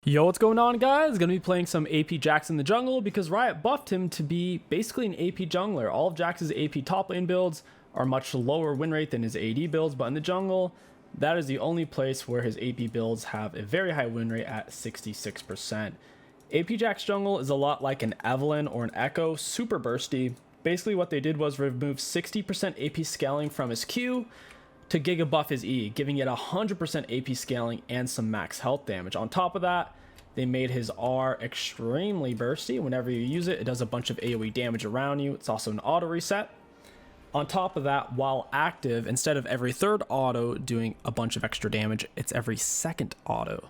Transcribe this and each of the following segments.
Yo, what's going on, guys? Gonna be playing some AP Jax in the jungle because Riot buffed him to be basically an AP jungler. All of Jax's AP top lane builds are much lower win rate than his AD builds, but in the jungle, that is the only place where his AP builds have a very high win rate at 66%. AP Jax jungle is a lot like an Evelynn or an Echo, super bursty. Basically what they did was remove 60% AP scaling from his Q to giga buff his E, giving it 100% AP scaling and some max health damage. On top of that, they made his R extremely bursty. Whenever you use it, it does a bunch of AoE damage around you. It's also an auto reset. On top of that, while active, instead of every third auto doing a bunch of extra damage, it's every second auto.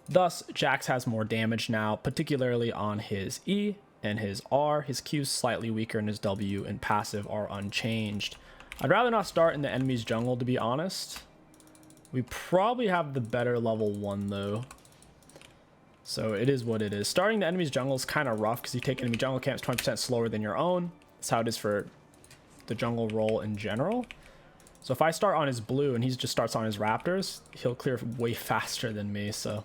Thus, Jax has more damage now, particularly on his E and his R. His Q's slightly weaker and his W and passive are unchanged. I'd rather not start in the enemy's jungle, to be honest. We probably have the better level 1 though, so it is what it is. Starting the enemy's jungle is kind of rough because you take enemy jungle camps 20% slower than your own. That's how it is for the jungle role in general. So if I start on his blue and he just starts on his raptors, he'll clear way faster than me, so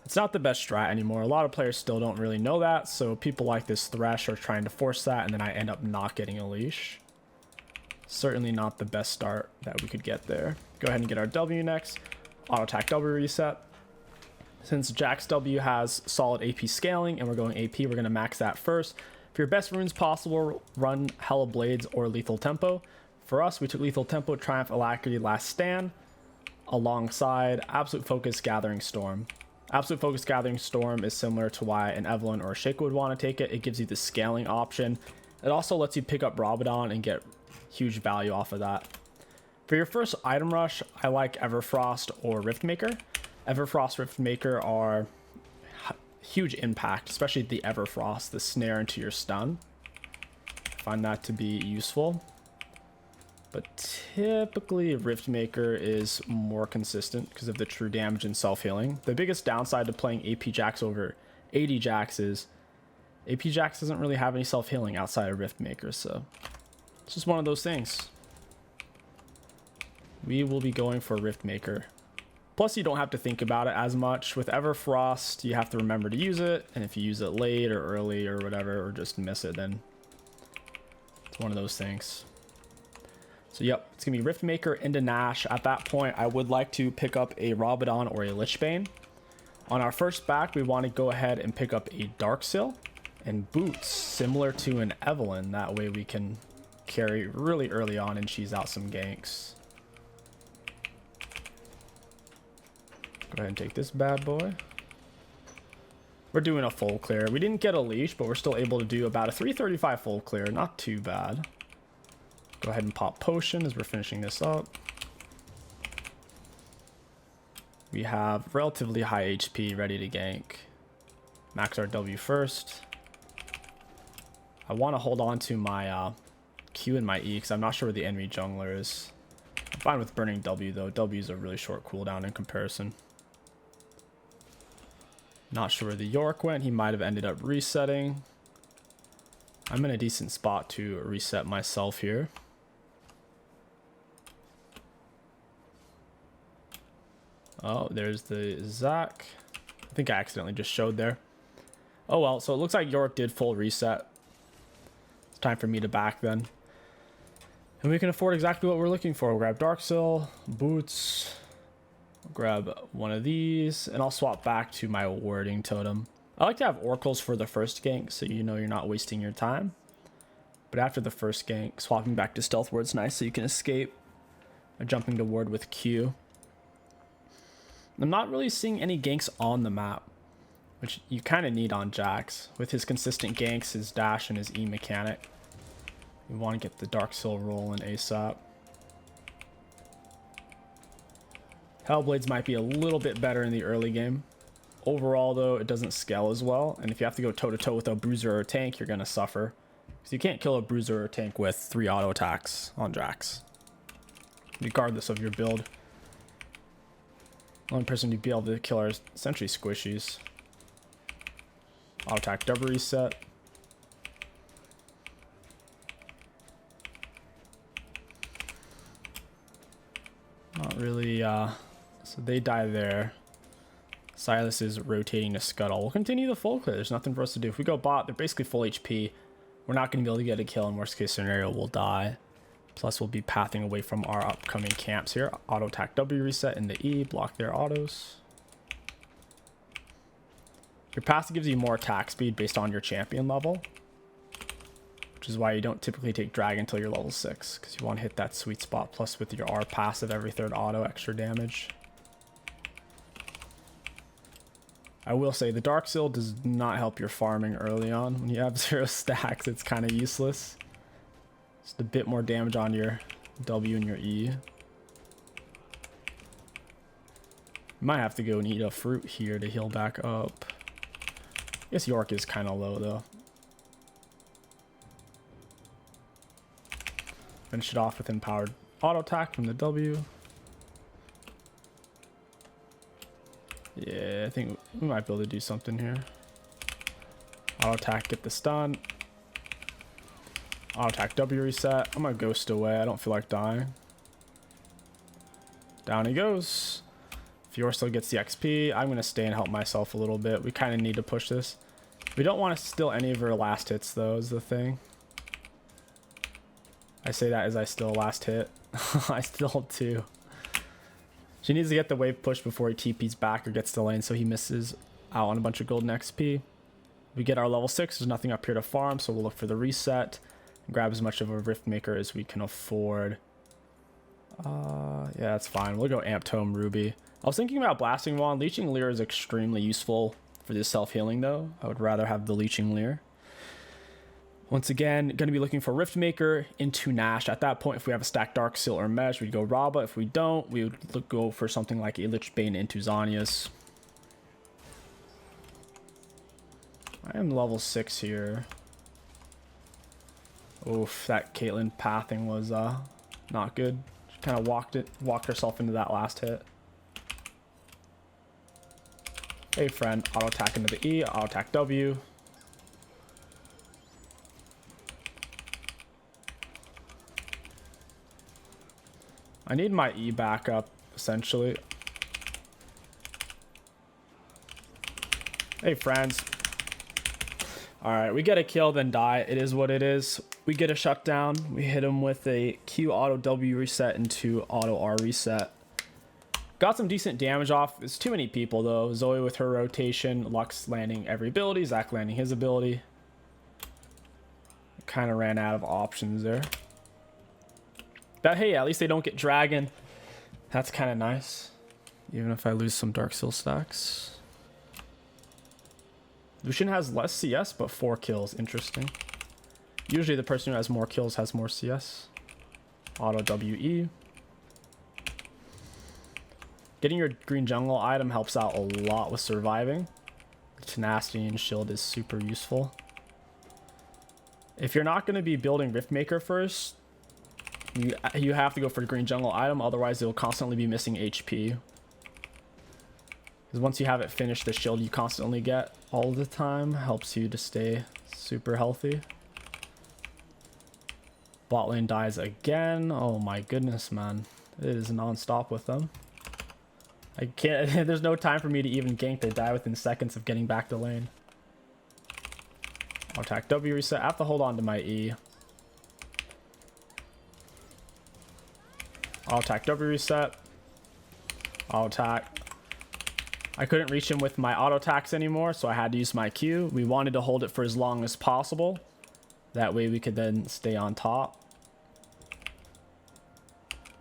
it's not the best strat anymore. A lot of players still don't really know that, so people like this Thresh are trying to force that, and then I end up not getting a leash. Certainly not the best start that we could get there. Go ahead and get our W next. Auto attack W reset. Since Jax W has solid AP scaling and we're going AP, we're going to max that first. For your best runes possible, run Hella Blades or Lethal Tempo. For us, we took Lethal Tempo, Triumph, Alacrity, Last Stand, alongside Absolute Focus, Gathering Storm. Absolute Focus, Gathering Storm is similar to why an Evelynn or a Shaco would want to take it. It gives you the scaling option. It also lets you pick up Rabadon and get huge value off of that. For your first item rush, I like Everfrost or Riftmaker. Everfrost, Riftmaker are huge impact, especially the Everfrost, the snare into your stun. I find that to be useful. But typically Riftmaker is more consistent because of the true damage and self-healing. The biggest downside to playing AP Jax over AD Jax is AP Jax doesn't really have any self-healing outside of Riftmaker, so it's just one of those things. We will be going for Riftmaker. Plus, you don't have to think about it as much. With Everfrost, you have to remember to use it, and if you use it late or early or whatever, or just miss it, then it's one of those things. So yep, it's gonna be Riftmaker into Nash. At that point, I would like to pick up a Rabadon or a Lich Bane. On our first back, we want to go ahead and pick up a Darkseal and boots, similar to an Evelynn. That way we can carry really early on and cheese out some ganks. Go ahead and take this bad boy. We're doing a full clear. We didn't get a leash, but we're still able to do about a 335 full clear. Not too bad. Go ahead and pop potion as we're finishing this up. We have relatively high HP ready to gank. Max our W first. I want to hold on to my Q and my E because I'm not sure where the enemy jungler is. I'm fine with burning W though. W is a really short cooldown in comparison. Not sure where the York went. He might have ended up resetting. I'm in a decent spot to reset myself here. Oh, there's the Zac. I think I accidentally just showed there. Oh well, so it looks like York did full reset. It's time for me to back then. And we can afford exactly what we're looking for. We'll grab Darkseal, boots, grab one of these, and I'll swap back to my warding totem. I like to have oracles for the first gank so you know you're not wasting your time. But after the first gank, swapping back to stealth ward's nice so you can escape by jumping to ward with Q. I'm not really seeing any ganks on the map, which you kind of need on Jax. With his consistent ganks, his dash, and his E mechanic. We want to get the Darkseal rolling ASAP. Hellblades might be a little bit better in the early game. Overall, though, it doesn't scale as well. And if you have to go toe-to-toe with a bruiser or a tank, you're going to suffer. Because you can't kill a bruiser or a tank with 3 auto attacks on Jax, regardless of your build. The only person you'd be able to kill are essentially squishies. Auto attack double reset. Not really, so they die there. Silas is rotating to Scuttle. We'll continue the full clear. There's nothing for us to do. If we go bot, they're basically full HP. We're not going to be able to get a kill. In worst case scenario, we'll die. Plus, we'll be pathing away from our upcoming camps here. Auto attack W reset into E. Block their autos. Your passive gives you more attack speed based on your champion level. Which is why you don't typically take drag until you're level 6. Because you want to hit that sweet spot. Plus, with your R passive, every third auto, extra damage. I will say the Dark Seal does not help your farming early on. When you have 0 stacks, it's kind of useless. Just a bit more damage on your W and your E. You might have to go and eat a fruit here to heal back up. I guess York is kind of low though. Finish it off with empowered auto attack from the W. Yeah, I think we might be able to do something here. Auto attack, get the stun. Auto attack W reset. I'm gonna ghost away. I don't feel like dying. Down he goes. Fior still gets the XP. I'm gonna stay and help myself a little bit. We kind of need to push this. We don't want to steal any of her last hits though, is the thing. I say that as I steal last hit. I still do. She needs to get the wave push before he TP's back or gets the lane, so he misses out on a bunch of golden XP. We get our level 6. There's nothing up here to farm, so we'll look for the reset and grab as much of a Riftmaker as we can afford. Yeah, that's fine. We'll go Amp Tome Ruby. I was thinking about Blasting Wand. Leeching Leer is extremely useful for this self-healing, though. I would rather have the Leeching Leer. Once again, going to be looking for Riftmaker into Nash. At that point, if we have a stacked Dark Seal or Mesh, we'd go Raba. If we don't, we would go for something like a Lich Bane into Zhonya's. I am level 6 here. Oof, that Caitlyn pathing was not good. She kind of walked herself into that last hit. Hey friend, auto attack into the E, auto attack W. I need my E back up, essentially. Hey, friends. Alright, we get a kill, then die. It is what it is. We get a shutdown. We hit him with a Q auto W reset into auto R reset. Got some decent damage off. It's too many people, though. Zoe with her rotation. Lux landing every ability. Zach landing his ability. Kind of ran out of options there. But hey, at least they don't get dragon. That's kind of nice. Even if I lose some Dark Seal stacks. Lucian has less CS, but 4 kills. Interesting. Usually the person who has more kills has more CS. Auto WE. Getting your green jungle item helps out a lot with surviving. Tenacity and shield is super useful. If you're not going to be building Riftmaker first, you have to go for the green jungle item, otherwise you'll constantly be missing HP. Because once you have it finished, the shield you constantly get all the time helps you to stay super healthy. Bot lane dies again. Oh my goodness, man. It is non-stop with them. I can't, there's no time for me to even gank. They die within seconds of getting back to lane. I'll attack W reset. I have to hold on to my E. I'll attack W reset. I'll attack. I couldn't reach him with my auto attacks anymore, so I had to use my Q. We wanted to hold it for as long as possible. That way we could then stay on top.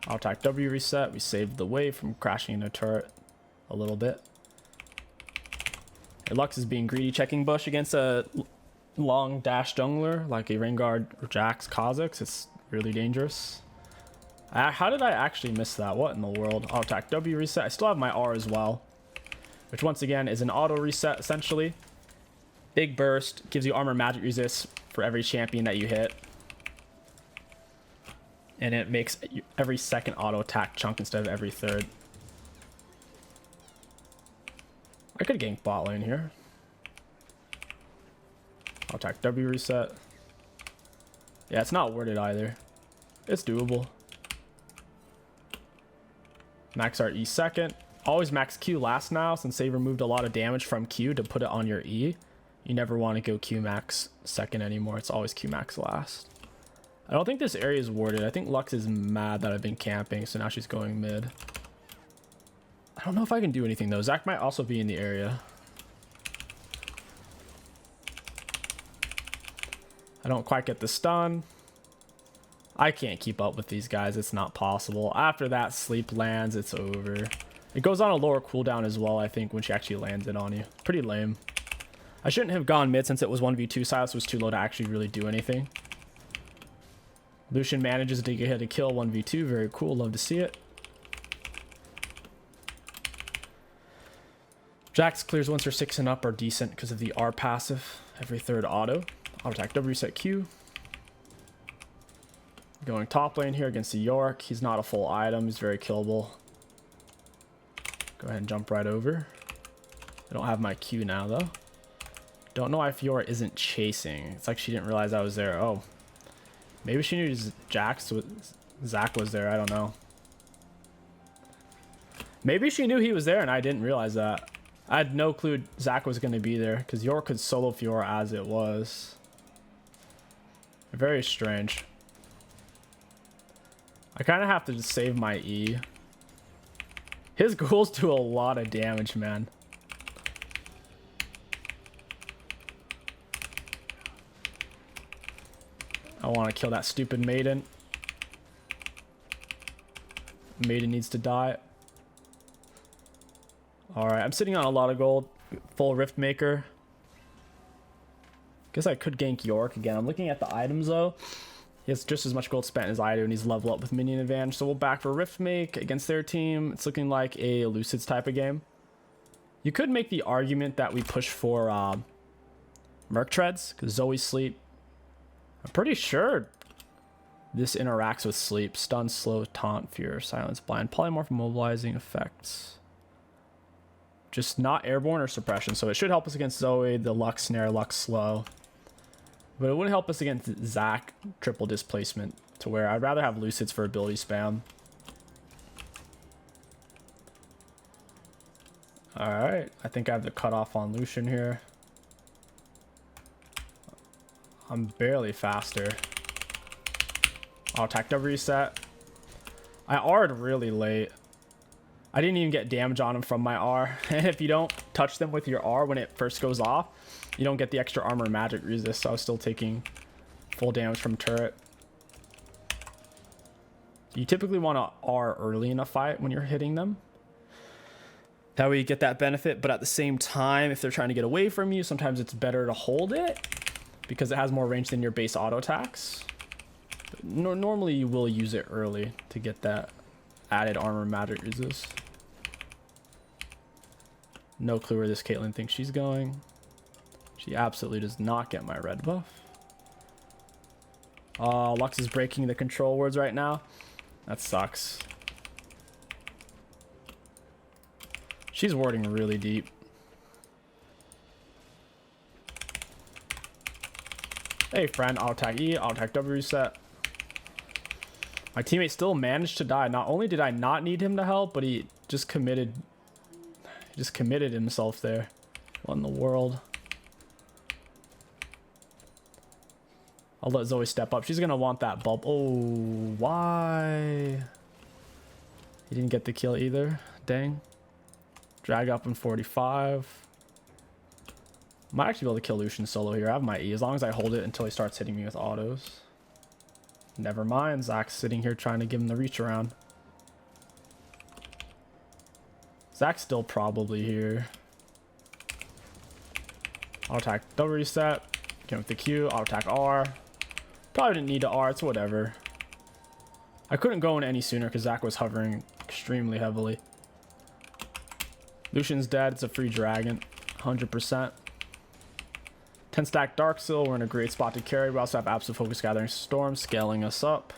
I'll attack W reset. We saved the wave from crashing into a turret a little bit. Hey, Lux is being greedy, checking bush against a long dash jungler like a Rengar or Jax Kha'Zix. It's really dangerous. How did I actually miss that? What in the world? I'll attack W reset. I still have my R as well, which once again is an auto reset essentially. Big burst, gives you armor magic resist for every champion that you hit. And it makes every second auto attack chunk instead of every third. I could gank bot lane here. I'll attack W reset. Yeah, it's not worth it either. It's doable. Max our E second. always max Q last now, since they removed a lot of damage from Q to put it on your E. You never want to go Q max second anymore. It's always Q max last. I don't think this area is warded. I think Lux is mad that I've been camping, so now she's going mid. I don't know if I can do anything though. Zach might also be in the area. I don't quite get the stun. I can't keep up with these guys. It's not possible. After that sleep lands, it's over. It goes on a lower cooldown as well, I think, when she actually lands it on you. Pretty lame. I shouldn't have gone mid since it was 1v2. Silas was too low to actually really do anything. Lucian manages to get a kill 1v2. Very cool. Love to see it. Jax clears once her 6 and up are decent because of the R passive. Every third auto. Auto attack W reset Q. Going top lane here against the York. He's not a full item. He's very killable. Go ahead and jump right over. I don't have my Q now though. Don't know why Fiora isn't chasing. It's like she didn't realize I was there. Oh. Maybe she knew Zach was there. I don't know. Maybe she knew he was there and I didn't realize that. I had no clue Zach was going to be there because York could solo Fiora as it was. Very strange. I kind of have to just save my E. His ghouls do a lot of damage, man. I want to kill that stupid maiden. Maiden needs to die. Alright, I'm sitting on a lot of gold. Full Riftmaker. Guess I could gank York again. I'm looking at the items though. He has just as much gold spent as I do, and he's level up with minion advantage. So we'll back for Riftmake against their team. It's looking like a Lucids type of game. You could make the argument that we push for Merc Treads, because Zoe sleep. I'm pretty sure this interacts with sleep. Stun, slow, taunt, fear, silence, blind, polymorph, mobilizing effects. Just not airborne or suppression. So it should help us against Zoe, the Lux snare, Lux slow. But it wouldn't help us against Zac triple displacement, to where I'd rather have Lucids for ability spam. Alright, I think I have the cutoff on Lucian here. I'm barely faster. I'll attack W reset. I R'd really late. I didn't even get damage on him from my R. And if you don't touch them with your R when it first goes off, you don't get the extra armor magic resist, so I was still taking full damage from turret. You typically want to R early in a fight when you're hitting them. That way you get that benefit, but at the same time, if they're trying to get away from you, sometimes it's better to hold it because it has more range than your base auto attacks. But normally you will use it early to get that added armor magic resist. No clue where this Caitlyn thinks she's going. She absolutely does not get my red buff. Lux is breaking the control words right now. That sucks. She's warding really deep. Hey friend, I'll attack E, I'll attack W reset. My teammate still managed to die. Not only did I not need him to help, but he just committed himself there. What in the world? I'll let Zoe step up. She's gonna want that bulb. Oh, why? He didn't get the kill either. Dang. Drag up in 45. Might actually be able to kill Lucian solo here. I have my E as long as I hold it until he starts hitting me with autos. Never mind. Zach's sitting here trying to give him the reach around. Zach's still probably here. I'll attack double reset. Get with the Q. I'll attack R. Probably didn't need to R. It's whatever. I couldn't go in any sooner because Zach was hovering extremely heavily. Lucian's dead. It's a free dragon. 100%. 10 stack Dark Seal. We're in a great spot to carry. We also have Absolute Focus Gathering Storm scaling us up.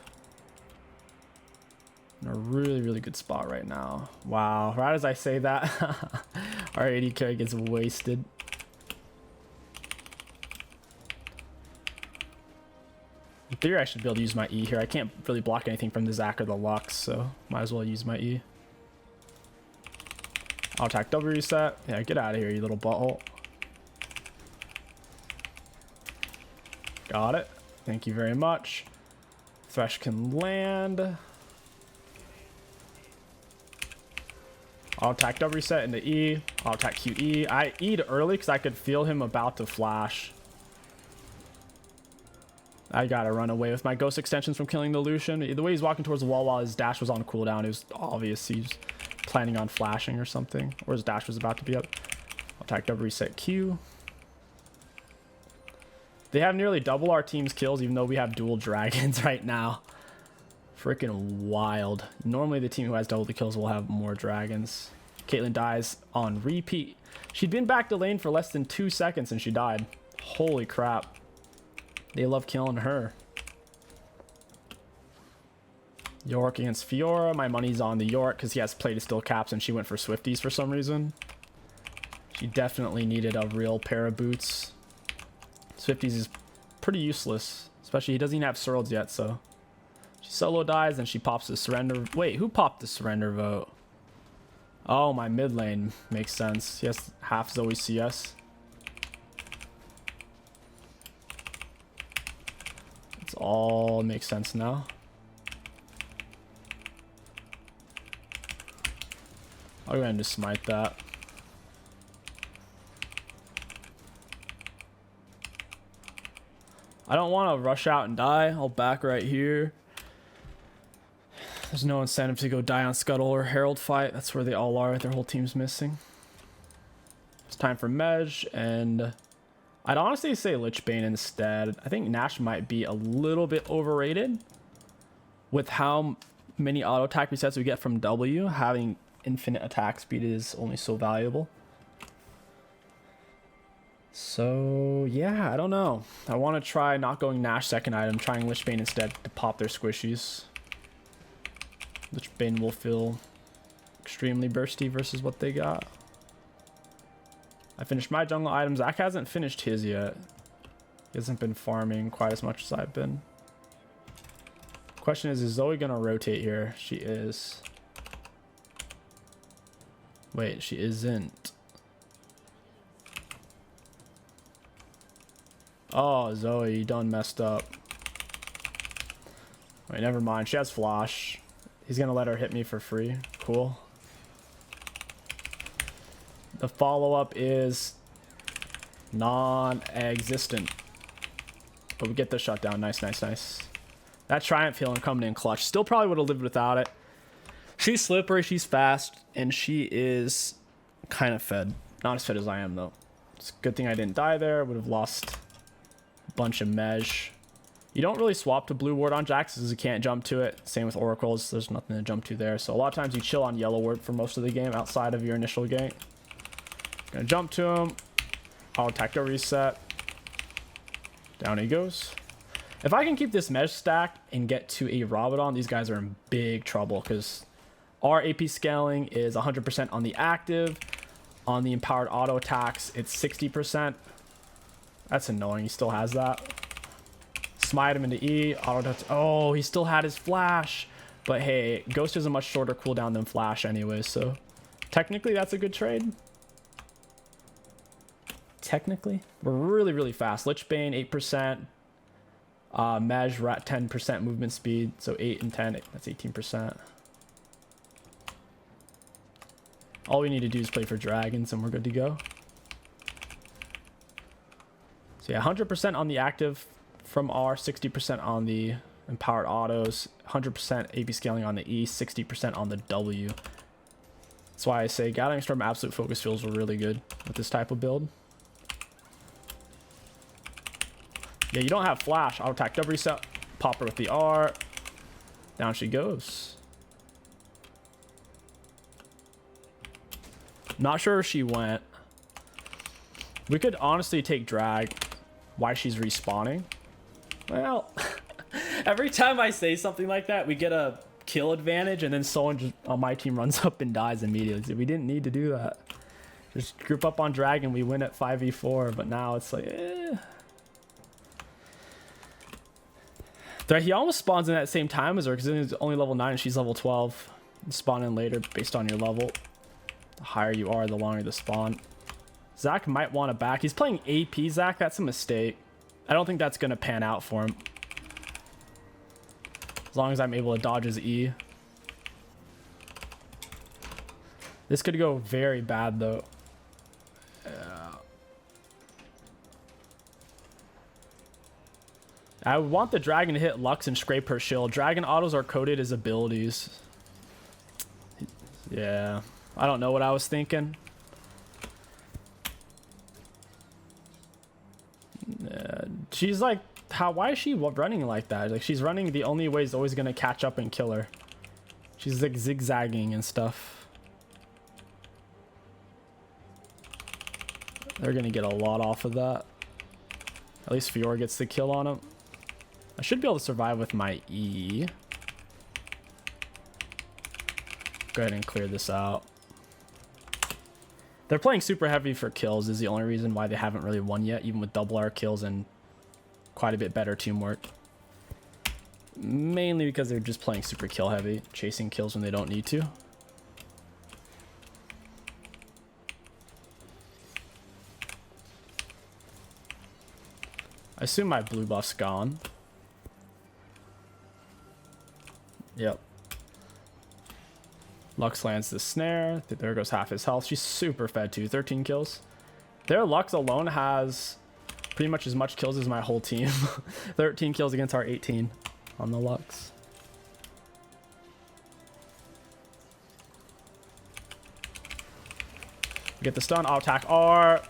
In a really, really good spot right now. Wow. Right as I say that, our AD carry gets wasted. In theory, I should be able to use my E here. I can't really block anything from the Zac or the Lux, so might as well use my E. I'll attack W reset. Yeah, get out of here, you little butthole. Got it. Thank you very much. Thresh can land. I'll attack W reset into E. I'll attack QE. I E'd early because I could feel him about to flash. I gotta run away with my ghost extensions from killing the Lucian. The way he's walking towards the wall while his dash was on cooldown, it was obvious he's planning on flashing or something. Or his dash was about to be up. I'll attack W reset Q. They have nearly double our team's kills, even though we have dual dragons right now. Freaking wild. Normally the team who has double the kills will have more dragons. Caitlyn dies on repeat. She'd been back to lane for less than 2 seconds and she died. Holy crap. They love killing her. York against Fiora. My money's on the York because he has play to still caps and she went for Swifties for some reason. She definitely needed a real pair of boots. Swifties is pretty useless. Especially he doesn't even have swords yet, so... She solo dies, and she pops the surrender... Wait, who popped the surrender vote? Oh, my mid lane makes sense. He has half Zoe CS. It's all makes sense now. I'll go ahead and just smite that. I don't want to rush out and die. I'll back right here. There's no incentive to go die on Scuttle or Herald fight. That's where they all are. Their whole team's missing. It's time for Mej, and I'd honestly say Lich Bane instead. I think Nash might be a little bit overrated with how many auto attack resets we get from W. Having infinite attack speed is only so valuable. So yeah, I don't know. I want to try not going Nash second item, trying Lich Bane instead to pop their squishies. Lich Bane will feel extremely bursty versus what they got. I finished my jungle items. Zach hasn't finished his yet. He hasn't been farming quite as much as I've been. Question is Zoe gonna rotate here? She is. Wait, she isn't. Oh, Zoe, you done messed up. Wait, never mind. She has flash. He's gonna let her hit me for free. Cool. The follow-up is non-existent. But we get the shutdown. Nice, nice, nice. That Triumph healing coming in clutch. Still probably would have lived without it. She's slippery, she's fast, and she is kind of fed. Not as fed as I am, though. It's a good thing I didn't die there. Would have lost a bunch of Mej. You don't really swap to blue ward on Jax because you can't jump to it. Same with oracles. There's nothing to jump to there. So a lot of times you chill on yellow ward for most of the game outside of your initial gank. Gonna jump to him. I'll attack to reset. Down he goes. If I can keep this Mej stacked and get to a Rabadon, these guys are in big trouble because our AP scaling is 100% on the active. On the empowered auto attacks, it's 60%. That's annoying. He still has that. Smite him into E. Auto touch. Oh, he still had his flash. But hey, Ghost is a much shorter cooldown than Flash anyway, so technically that's a good trade. Technically. We're really, really fast. Lich Bane, 8%. Mej, 10% movement speed. So 8 and 10, that's 18%. All we need to do is play for dragons and we're good to go. So yeah, 100% on the active from R, 60% on the empowered autos, 100% AP scaling on the E, 60% on the W. That's why I say Gathering Storm Absolute Focus feels really good with this type of build. Yeah, you don't have flash. I'll attack W reset, pop her with the R. Down she goes. Not sure if she went. We could honestly take drag while she's respawning. Well, every time I say something like that, we get a kill advantage and then someone just on my team runs up and dies immediately. We didn't need to do that. Just group up on dragon, we win at 5v4, but now it's like, eh. He almost spawns in at the same time as her because he's only level 9 and she's level 12. Spawn in later based on your level. The higher you are, the longer the spawn. Zach might want to back. He's playing AP Zach. That's a mistake. I don't think that's going to pan out for him. As long as I'm able to dodge his E. This could go very bad, though. I would want the dragon to hit Lux and scrape her shield. Dragon autos are coded as abilities. Yeah. I don't know what I was thinking. She's like, why is she running like that? Like, she's running the only way is always going to catch up and kill her. She's like zigzagging and stuff. They're going to get a lot off of that. At least Fiora gets the kill on him. I should be able to survive with my E. Go ahead and clear this out. They're playing super heavy for kills is the only reason why they haven't really won yet, even with double R kills and quite a bit better teamwork. Mainly because they're just playing super kill heavy, chasing kills when they don't need to. I assume my blue buff's gone. Yep. Lux lands the snare. There goes half his health. She's super fed too. 13 kills. Their Lux alone has pretty much as much kills as my whole team. 13 kills against our 18 on the Lux. We get the stun. Auto attack R.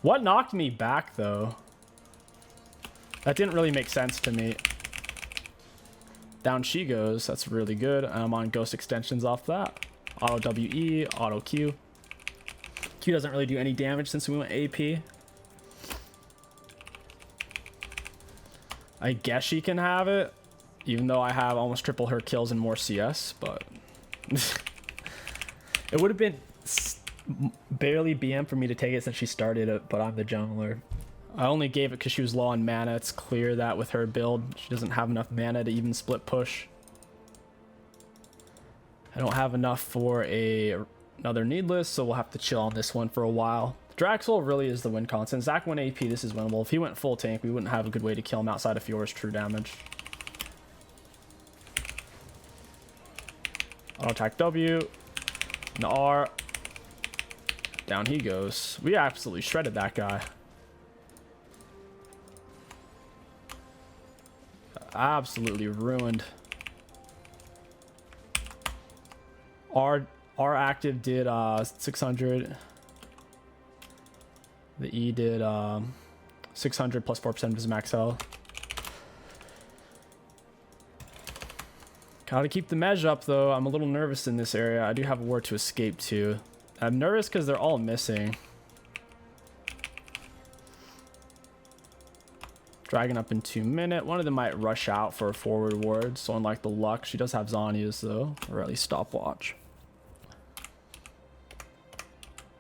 What knocked me back though? That didn't really make sense to me. Down she goes. That's really good. I'm on ghost extensions off that. Auto WE, auto Q. Q doesn't really do any damage since we went AP. I guess she can have it, even though I have almost triple her kills and more CS, but it would have been barely BM for me to take it since she started it, but I'm the jungler. I only gave it because she was low on mana. It's clear that with her build, she doesn't have enough mana to even split push. I don't have enough for another needless, so we'll have to chill on this one for a while. Draxel really is the win constant. Zach went AP, this is winnable. If he went full tank, we wouldn't have a good way to kill him outside of Fiora's true damage. Auto attack W. And R. Down he goes. We absolutely shredded that guy. Absolutely ruined. R active did 600. The E did 600 plus 4% of his max health. Gotta keep the measure up though. I'm a little nervous in this area. I do have a ward to escape to. I'm nervous because they're all missing. Dragon up in 2 minutes. One of them might rush out for a forward ward. So unlike the Lux, she does have Zhonya's though, or at least stopwatch.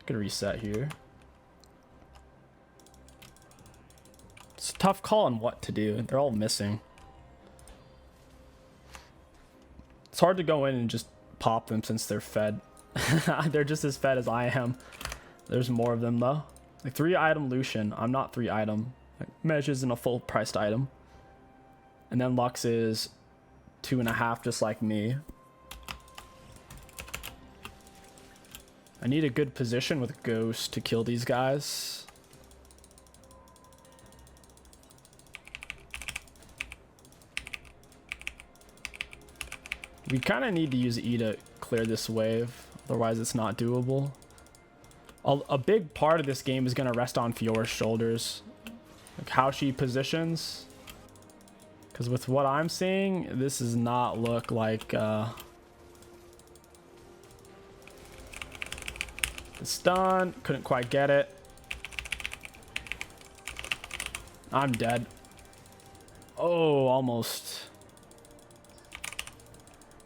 Gonna reset here. It's a tough call on what to do. They're all missing. It's hard to go in and just pop them since they're fed. They're just as fed as I am. There's more of them though. Like 3-item Lucian. I'm not 3-item. Like, Mej isn't a full priced item. And then Lux is 2.5 just like me. I need a good position with Ghost to kill these guys. We kind of need to use E to clear this wave. Otherwise it's not doable. A big part of this game is going to rest on Fiora's shoulders. Like how she positions. Because with what I'm seeing, this does not look like... the stun. Couldn't quite get it. I'm dead. Oh, almost.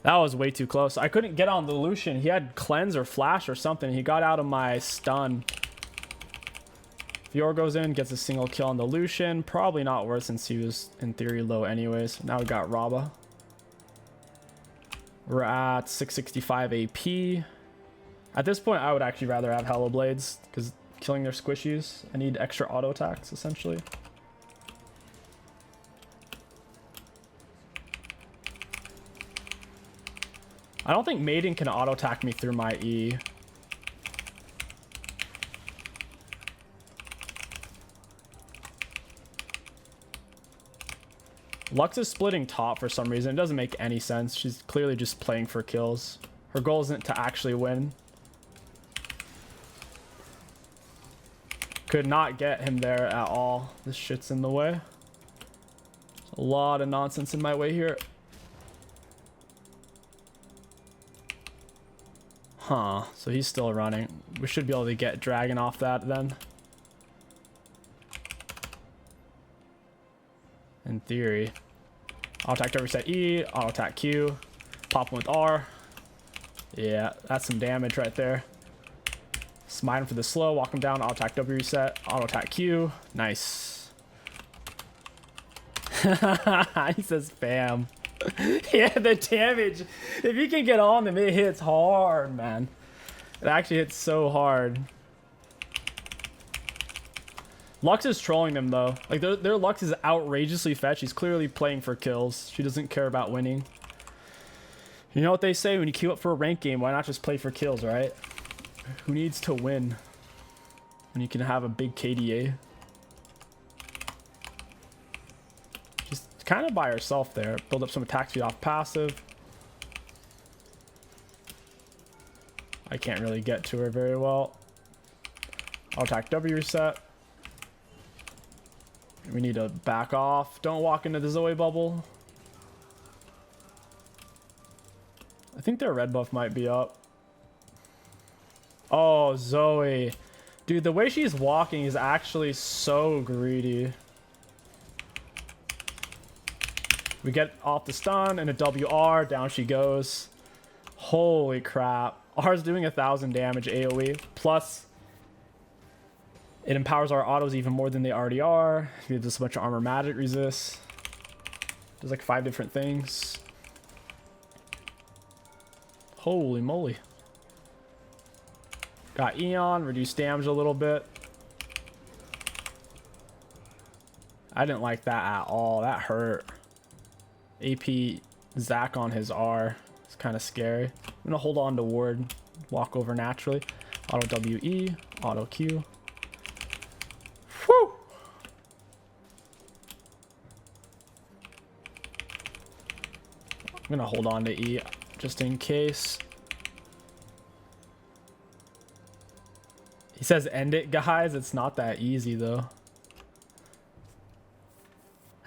That was way too close. I couldn't get on the Lucian. He had cleanse or flash or something. He got out of my stun. Fiora goes in, gets a single kill on the Lucian. Probably not worth since he was in theory low anyways. Now we got Raba. We're at 665 AP. At this point, I would actually rather have Hello Blades because killing their squishies, I need extra auto attacks essentially. I don't think Maiden can auto attack me through my E. Lux is splitting top for some reason. It doesn't make any sense. She's clearly just playing for kills. Her goal isn't to actually win. Could not get him there at all. This shit's in the way. There's a lot of nonsense in my way here. Huh. So he's still running. We should be able to get Dragon off that then. In theory. Auto attack to reset E, auto attack Q, pop him with R. Yeah, that's some damage right there. Smite him for the slow, walk him down, auto attack W reset, auto attack Q. Nice. He says spam. Yeah, the damage. If you can get on them, it hits hard, man. It actually hits so hard. Lux is trolling them though. Like their Lux is outrageously fetched. She's clearly playing for kills. She doesn't care about winning. You know what they say, when you queue up for a ranked game, why not just play for kills, right? Who needs to win when you can have a big KDA? She's kind of by herself there. Build up some attack speed off passive. I can't really get to her very well. I'll attack W reset. We need to back off. Don't walk into the Zoe bubble. I think their red buff might be up. Oh, Zoe. Dude, the way she's walking is actually so greedy. We get off the stun and a WR. Down she goes. Holy crap. R's doing 1,000 damage AoE. Plus, it empowers our autos even more than they already are. It gives us a bunch of armor magic resist. There's like 5 different things. Holy moly. Got Eon, reduced damage a little bit. I didn't like that at all. That hurt. AP Zac on his R. It's kind of scary. I'm gonna hold on to ward. Walk over naturally. Auto WE, auto Q. Whew! I'm gonna hold on to E just in case. He says end it, guys. It's not that easy though.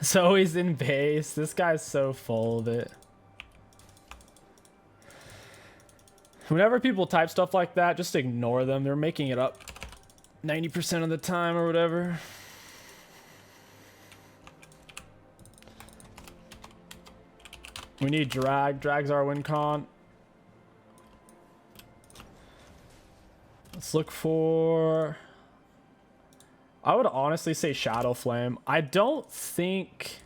So he's in base. This guy's so full of it. Whenever people type stuff like that, just ignore them. They're making it up 90% of the time or whatever. We need drag. Drag's our win con. Let's look for... I would honestly say Shadowflame. I don't think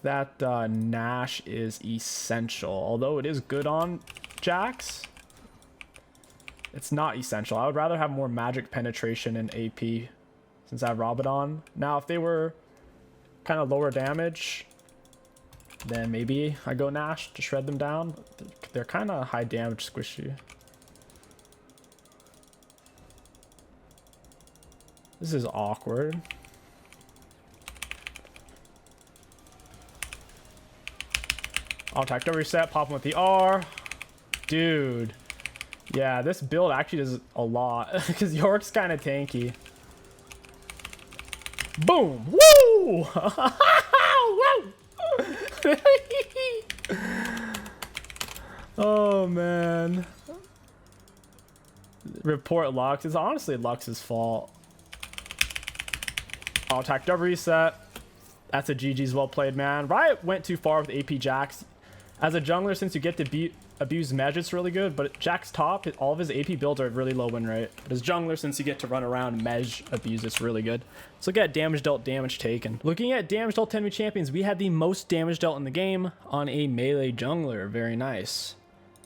that Nash is essential. Although it is good on Jax, it's not essential. I would rather have more magic penetration in AP since I have Rabadon. Now, if they were kind of lower damage, then maybe I go Nash to shred them down. They're kind of high damage squishy. This is awkward. I'll attack the reset, pop him with the R. Dude. Yeah, this build actually does a lot because York's kind of tanky. Boom! Woo! Oh man. Report Lux. It's honestly Lux's fault. I'll attack W reset. That's a GG's well played, man. Riot went too far with AP Jax. As a jungler, since you get to abuse Mej, it's really good, but Jax top, all of his AP builds are really low win rate. But as jungler, since you get to run around Mej abuse, it's really good. Let's look at damage dealt, damage taken. Looking at damage dealt 10 champions, we had the most damage dealt in the game on a melee jungler. Very nice.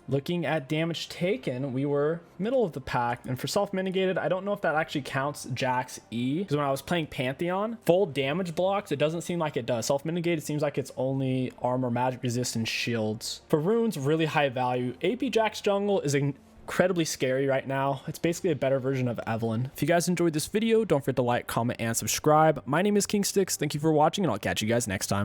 Looking at damage taken, we were middle of the pack. And for self-mitigated, I don't know if that actually counts Jax E. Because when I was playing Pantheon, full damage blocks, it doesn't seem like it does. Self-mitigated seems like it's only armor, magic resist, and shields. For runes, really high value. AP Jax jungle is incredibly scary right now. It's basically a better version of Evelyn. If you guys enjoyed this video, don't forget to like, comment, and subscribe. My name is King Sticks. Thank you for watching, and I'll catch you guys next time.